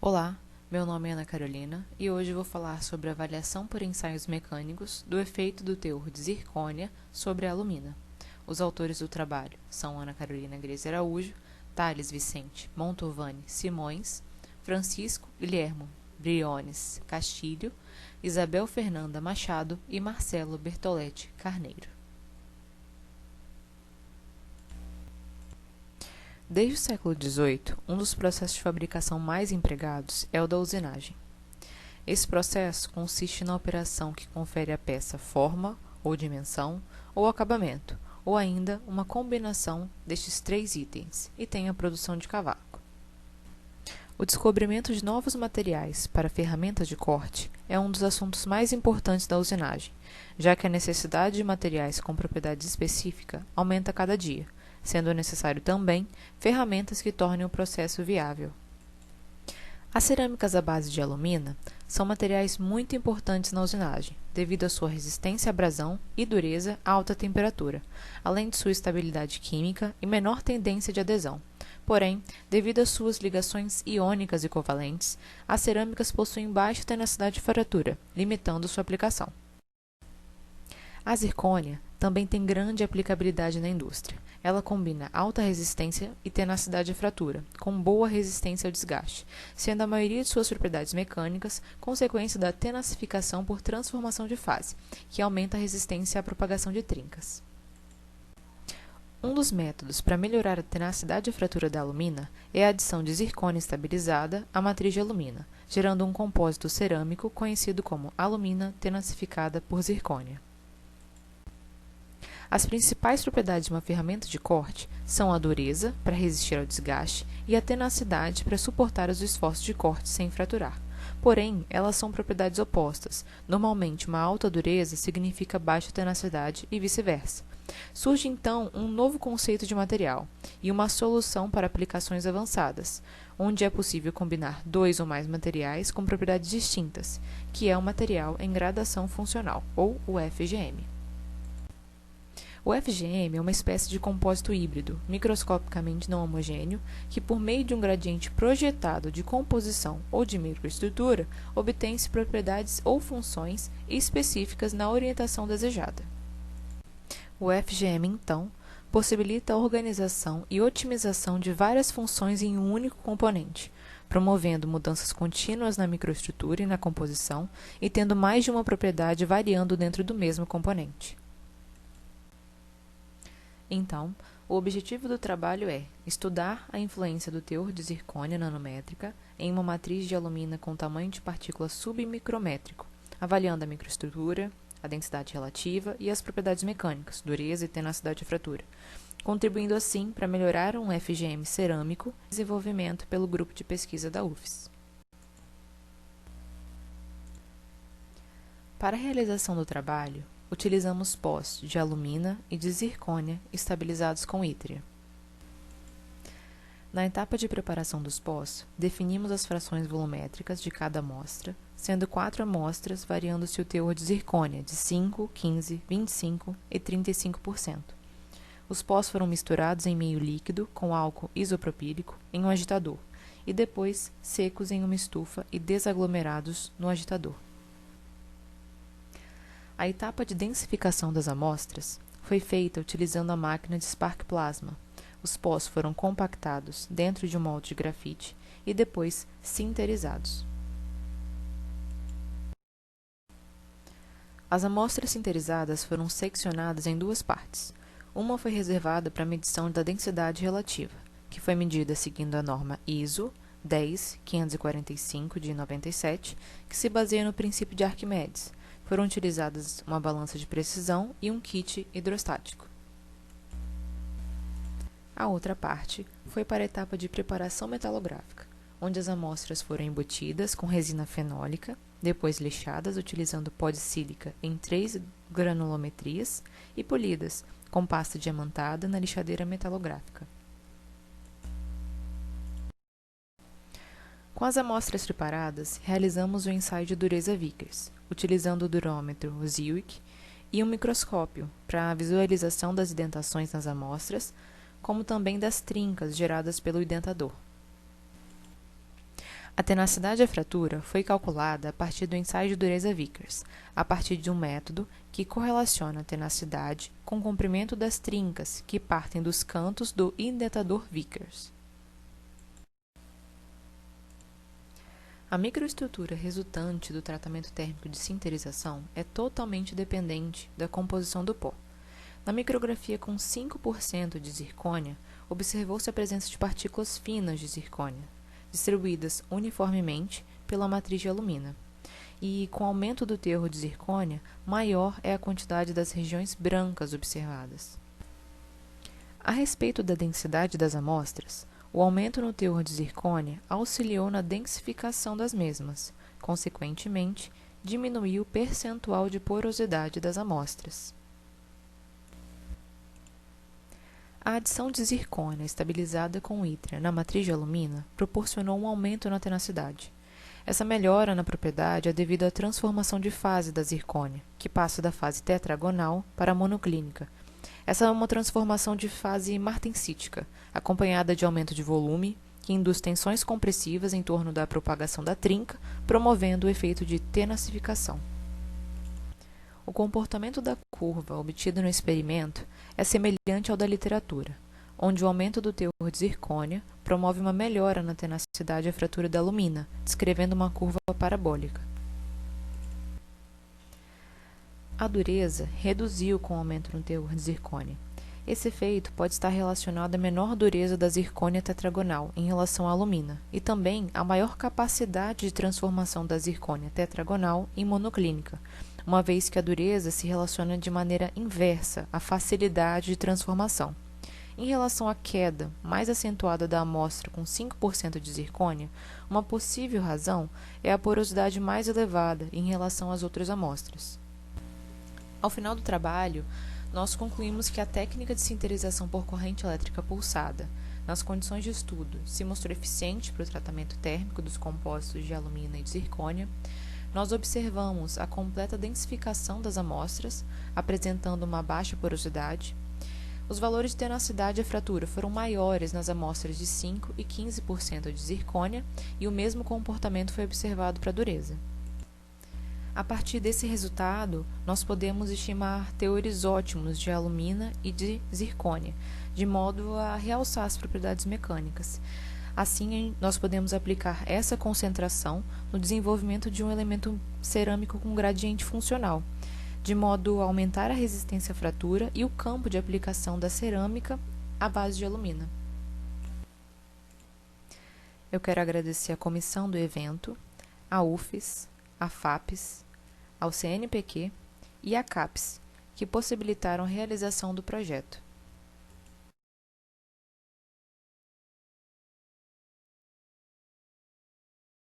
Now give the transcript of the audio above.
Olá, meu nome é Ana Carolina e hoje vou falar sobre a avaliação por ensaios mecânicos do efeito do teor de zircônia sobre a alumina. Os autores do trabalho são Ana Carolina Grace Araújo, Thales Vicente Montovani Simões, Francisco Guilhermo Briones Castilho, Isabel Fernanda Machado e Marcelo Bertoletti Carneiro. Desde o século XVIII, um dos processos de fabricação mais empregados é o da usinagem. Esse processo consiste na operação que confere à peça forma, ou dimensão, ou acabamento, ou ainda uma combinação destes três itens, e tem a produção de cavaco. O descobrimento de novos materiais para ferramentas de corte é um dos assuntos mais importantes da usinagem, já que a necessidade de materiais com propriedades específicas aumenta a cada dia, sendo necessário também ferramentas que tornem o processo viável. As cerâmicas à base de alumina são materiais muito importantes na usinagem, devido à sua resistência à abrasão e dureza a alta temperatura, além de sua estabilidade química e menor tendência de adesão. Porém, devido às suas ligações iônicas e covalentes, as cerâmicas possuem baixa tenacidade de fratura, limitando sua aplicação. A zircônia também tem grande aplicabilidade na indústria. Ela combina alta resistência e tenacidade à fratura, com boa resistência ao desgaste, sendo a maioria de suas propriedades mecânicas consequência da tenacificação por transformação de fase, que aumenta a resistência à propagação de trincas. Um dos métodos para melhorar a tenacidade à fratura da alumina é a adição de zircônia estabilizada à matriz de alumina, gerando um compósito cerâmico conhecido como alumina tenacificada por zircônia. As principais propriedades de uma ferramenta de corte são a dureza, para resistir ao desgaste, e a tenacidade, para suportar os esforços de corte sem fraturar. Porém, elas são propriedades opostas. Normalmente, uma alta dureza significa baixa tenacidade e vice-versa. Surge, então, um novo conceito de material e uma solução para aplicações avançadas, onde é possível combinar dois ou mais materiais com propriedades distintas, que é o material em gradação funcional, ou o FGM. O FGM é uma espécie de compósito híbrido, microscopicamente não homogêneo, que por meio de um gradiente projetado de composição ou de microestrutura, obtém-se propriedades ou funções específicas na orientação desejada. O FGM, então, possibilita a organização e otimização de várias funções em um único componente, promovendo mudanças contínuas na microestrutura e na composição e tendo mais de uma propriedade variando dentro do mesmo componente. Então, o objetivo do trabalho é estudar a influência do teor de zircônia nanométrica em uma matriz de alumina com tamanho de partícula submicrométrico, avaliando a microestrutura, a densidade relativa e as propriedades mecânicas, dureza e tenacidade de fratura, contribuindo assim para melhorar um FGM cerâmico e desenvolvimento pelo grupo de pesquisa da UFES. Para a realização do trabalho, utilizamos pós de alumina e de zircônia estabilizados com ítria. Na etapa de preparação dos pós, definimos as frações volumétricas de cada amostra, sendo 4 amostras variando-se o teor de zircônia de 5, 15, 25 e 35%. Os pós foram misturados em meio líquido com álcool isopropílico em um agitador e depois secos em uma estufa e desaglomerados no agitador. A etapa de densificação das amostras foi feita utilizando a máquina de Spark Plasma. Os pós foram compactados dentro de um molde de grafite e depois sinterizados. As amostras sinterizadas foram seccionadas em duas partes. Uma foi reservada para a medição da densidade relativa, que foi medida seguindo a norma ISO 10545 de 97, que se baseia no princípio de Arquimedes. Foram utilizadas uma balança de precisão e um kit hidrostático. A outra parte foi para a etapa de preparação metalográfica, onde as amostras foram embutidas com resina fenólica, depois lixadas utilizando pó de sílica em 3 granulometrias e polidas com pasta diamantada na lixadeira metalográfica. Com as amostras preparadas, realizamos o ensaio de dureza Vickers, utilizando o durômetro Zwick e um microscópio para a visualização das indentações nas amostras, como também das trincas geradas pelo indentador. A tenacidade à fratura foi calculada a partir do ensaio de dureza Vickers, a partir de um método que correlaciona a tenacidade com o comprimento das trincas que partem dos cantos do indentador Vickers. A microestrutura resultante do tratamento térmico de sinterização é totalmente dependente da composição do pó. Na micrografia com 5% de zircônia, observou-se a presença de partículas finas de zircônia, distribuídas uniformemente pela matriz de alumina. E, com o aumento do teor de zircônia, maior é a quantidade das regiões brancas observadas. A respeito da densidade das amostras, o aumento no teor de zircônia auxiliou na densificação das mesmas, consequentemente, diminuiu o percentual de porosidade das amostras. A adição de zircônia estabilizada com ítria na matriz de alumina proporcionou um aumento na tenacidade. Essa melhora na propriedade é devido à transformação de fase da zircônia, que passa da fase tetragonal para a monoclínica. Essa é uma transformação de fase martensítica, acompanhada de aumento de volume, que induz tensões compressivas em torno da propagação da trinca, promovendo o efeito de tenacificação. O comportamento da curva obtido no experimento é semelhante ao da literatura, onde o aumento do teor de zircônia promove uma melhora na tenacidade à fratura da alumina, descrevendo uma curva parabólica. A dureza reduziu com o aumento no teor de zircônia. Esse efeito pode estar relacionado à menor dureza da zircônia tetragonal em relação à alumina e também à maior capacidade de transformação da zircônia tetragonal em monoclínica, uma vez que a dureza se relaciona de maneira inversa à facilidade de transformação. Em relação à queda mais acentuada da amostra com 5% de zircônia, uma possível razão é a porosidade mais elevada em relação às outras amostras. Ao final do trabalho, nós concluímos que a técnica de sinterização por corrente elétrica pulsada, nas condições de estudo, se mostrou eficiente para o tratamento térmico dos compostos de alumina e de zircônia. Nós observamos a completa densificação das amostras, apresentando uma baixa porosidade. Os valores de tenacidade à fratura foram maiores nas amostras de 5% e 15% de zircônia e o mesmo comportamento foi observado para a dureza. A partir desse resultado, nós podemos estimar teores ótimos de alumina e de zircônia, de modo a realçar as propriedades mecânicas. Assim, nós podemos aplicar essa concentração no desenvolvimento de um elemento cerâmico com gradiente funcional, de modo a aumentar a resistência à fratura e o campo de aplicação da cerâmica à base de alumina. Eu quero agradecer à comissão do evento, à UFES, à FAPES, ao CNPq e à CAPES, que possibilitaram a realização do projeto.